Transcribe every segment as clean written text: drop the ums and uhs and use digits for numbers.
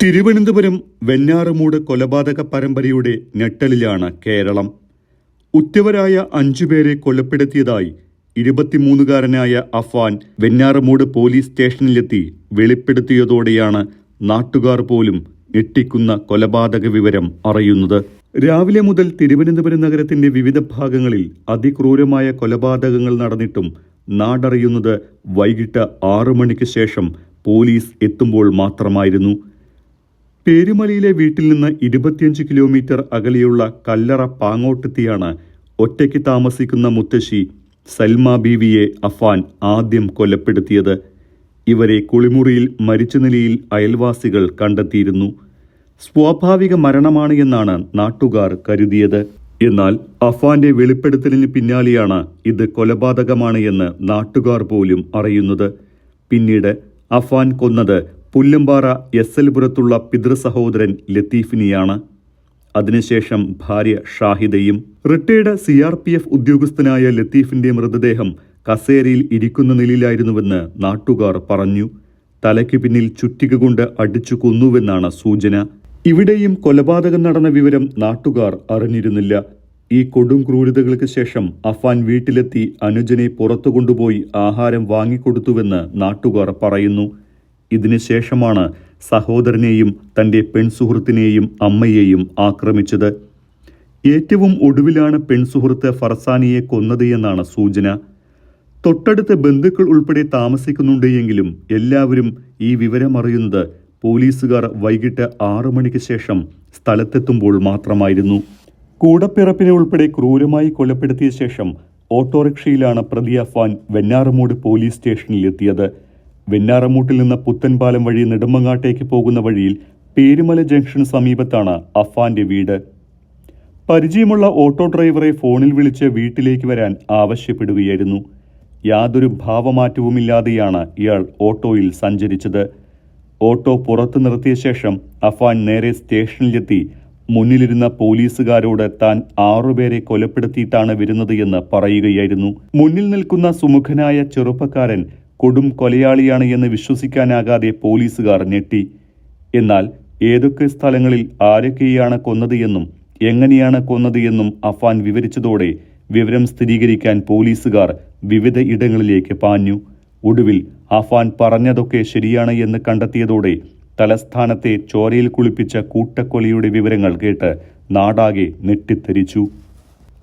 തിരുവനന്തപുരം വെഞ്ഞാറമൂട് കൊലപാതക പരമ്പരയുടെ ഞെട്ടലിലാണ് കേരളം. ഉറ്റവരായ 5 പേരെ കൊലപ്പെടുത്തിയതായി 23-കാരനായ അഫാൻ വെഞ്ഞാറമൂട് പോലീസ് സ്റ്റേഷനിലെത്തി വെളിപ്പെടുത്തിയതോടെയാണ് നാട്ടുകാർ പോലും ഞെട്ടിക്കുന്ന കൊലപാതക വിവരം അറിയുന്നത്. രാവിലെ മുതൽ തിരുവനന്തപുരം നഗരത്തിന്റെ വിവിധ ഭാഗങ്ങളിൽ അതിക്രൂരമായ കൊലപാതകങ്ങൾ നടന്നിട്ടും നാടറിയുന്നത് വൈകിട്ട് 6 മണിക്ക് ശേഷം പോലീസ് എത്തുമ്പോൾ മാത്രമായിരുന്നു. പേരുമലയിലെ വീട്ടിൽ നിന്ന് 25 കിലോമീറ്റർ അകലെയുള്ള കല്ലറ പാങ്ങോട്ടെത്തിയാണ് ഒറ്റയ്ക്ക് താമസിക്കുന്ന മുത്തശ്ശി സൽമ ബീവിയെ അഫാൻ ആദ്യം കൊലപ്പെടുത്തിയത്. ഇവരെ കുളിമുറിയിൽ മരിച്ച നിലയിൽ അയൽവാസികൾ കണ്ടെത്തിയിരുന്നു. സ്വാഭാവിക മരണമാണ് എന്നാണ് നാട്ടുകാർ കരുതിയത്. എന്നാൽ അഫാന്റെ വെളിപ്പെടുത്തലിന് പിന്നാലെയാണ് ഇത് കൊലപാതകമാണ് എന്ന് നാട്ടുകാർ പോലും അറിയുന്നത്. പിന്നീട് അഫാൻ കൊന്നത് പുല്ലമ്പാറ SL പുരത്തുള്ള പിതൃസഹോദരൻ ലത്തീഫിനെയാണ്. അതിനുശേഷം ഭാര്യ ഷാഹിദയും. റിട്ടയർഡ് CRPF ഉദ്യോഗസ്ഥനായ ലത്തീഫിന്റെ മൃതദേഹം കസേരയിൽ ഇരിക്കുന്ന നിലയിലായിരുന്നുവെന്ന് നാട്ടുകാർ പറഞ്ഞു. തലയ്ക്ക് പിന്നിൽ ചുറ്റിക കൊണ്ട് അടിച്ചു കൊന്നുവെന്നാണ് സൂചന. ഇവിടെയും കൊലപാതകം നടന്ന വിവരം നാട്ടുകാർ അറിഞ്ഞിരുന്നില്ല. ഈ കൊടും ക്രൂരതകൾക്ക് ശേഷം അഫാൻ വീട്ടിലെത്തി അനുജനെ പുറത്തു കൊണ്ടുപോയി ആഹാരം വാങ്ങിക്കൊടുത്തുവെന്ന് നാട്ടുകാർ പറയുന്നു. ഇതിനുശേഷമാണ് സഹോദരനെയും തന്റെ പെൺസുഹൃത്തിനെയും അമ്മയെയും ആക്രമിച്ചത്. ഏറ്റവും ഒടുവിലാണ് പെൺസുഹൃത്ത് ഫർസാനിയെ കൊന്നത് എന്നാണ് സൂചന. തൊട്ടടുത്ത ബന്ധുക്കൾ ഉൾപ്പെടെ താമസിക്കുന്നുണ്ട് എങ്കിലും എല്ലാവരും ഈ വിവരമറിയുന്നത് പോലീസുകാർ വൈകിട്ട് 6 മണിക്ക് ശേഷം സ്ഥലത്തെത്തുമ്പോൾ മാത്രമായിരുന്നു. കൂടപ്പിറപ്പിനെ ഉൾപ്പെടെ ക്രൂരമായി കൊലപ്പെടുത്തിയ ശേഷം ഓട്ടോറിക്ഷയിലാണ് പ്രതി അഫാൻ വെഞ്ഞാറമൂട് പോലീസ് സ്റ്റേഷനിലെത്തിയത്. വെഞ്ഞാറമൂട്ടിൽ നിന്ന് പുത്തൻപാലം വഴി നെടുമങ്ങാട്ടേക്ക് പോകുന്ന വഴിയിൽ പേരുമല ജംഗ്ഷന് സമീപത്താണ് അഫാന്റെ വീട്. പരിചയമുള്ള ഓട്ടോ ഡ്രൈവറെ ഫോണിൽ വിളിച്ച് വീട്ടിലേക്ക് വരാൻ ആവശ്യപ്പെടുകയായിരുന്നു. യാതൊരു ഭാവമാറ്റവുമില്ലാതെയാണ് ഇയാൾ ഓട്ടോയിൽ സഞ്ചരിച്ചത്. ഓട്ടോ പുറത്തു നിർത്തിയ ശേഷം അഫാൻ നേരെ സ്റ്റേഷനിലെത്തി മുന്നിലിരുന്ന പോലീസുകാരോട് താൻ 6 പേരെ കൊലപ്പെടുത്തിയിട്ടാണ് വരുന്നത് എന്ന് പറയുകയായിരുന്നു. മുന്നിൽ നിൽക്കുന്ന സുമുഖനായ ചെറുപ്പക്കാരൻ കൊടും കൊലയാളിയാണ് എന്ന് വിശ്വസിക്കാനാകാതെ പോലീസുകാർ ഞെട്ടി. എന്നാൽ ഏതൊക്കെ സ്ഥലങ്ങളിൽ ആരൊക്കെയാണ് കൊന്നത് എന്നും എങ്ങനെയാണ് കൊന്നത് എന്നും അഫാൻ വിവരിച്ചതോടെ വിവരം സ്ഥിരീകരിക്കാൻ പോലീസുകാർ വിവിധ ഇടങ്ങളിലേക്ക് പാഞ്ഞു. ഒടുവിൽ അഫാൻ പറഞ്ഞതൊക്കെ ശരിയാണ് എന്ന് കണ്ടെത്തിയതോടെ തലസ്ഥാനത്തെ ചോരയിൽ കുളിപ്പിച്ച കൂട്ടക്കൊലയുടെ വിവരങ്ങൾ കേട്ട് നാടാകെ ഞെട്ടിത്തെറിച്ചു.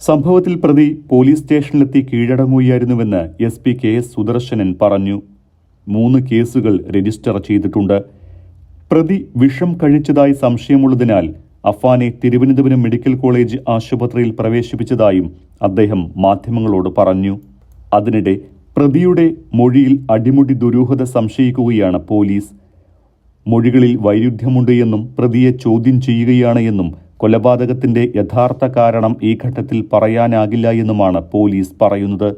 സംഭവത്തിൽ പ്രതി പോലീസ് സ്റ്റേഷനിലെത്തി കീഴടങ്ങുകയായിരുന്നുവെന്ന് SP KS സുദർശനൻ പറഞ്ഞു. 3 കേസുകൾ രജിസ്റ്റർ ചെയ്തിട്ടുണ്ട്. പ്രതി വിഷം കഴിച്ചതായി സംശയമുള്ളതിനാൽ അഫാനെ തിരുവനന്തപുരം മെഡിക്കൽ കോളേജ് ആശുപത്രിയിൽ പ്രവേശിപ്പിച്ചതായും അദ്ദേഹം മാധ്യമങ്ങളോട് പറഞ്ഞു. അതിനിടെ പ്രതിയുടെ മൊഴിയിൽ അടിമുടി ദുരൂഹത സംശയിക്കുകയാണ് പോലീസ്. മൊഴികളിൽ വൈരുദ്ധ്യമുണ്ട് എന്നും പ്രതിയെ ചോദ്യം ചെയ്യുകയാണ് എന്നും കൊലപാതകത്തിന്റെ യഥാർത്ഥ കാരണം ഈ ഘട്ടത്തിൽ പറയാനാകില്ല എന്നുമാണ് പോലീസ് പറയുന്നത്.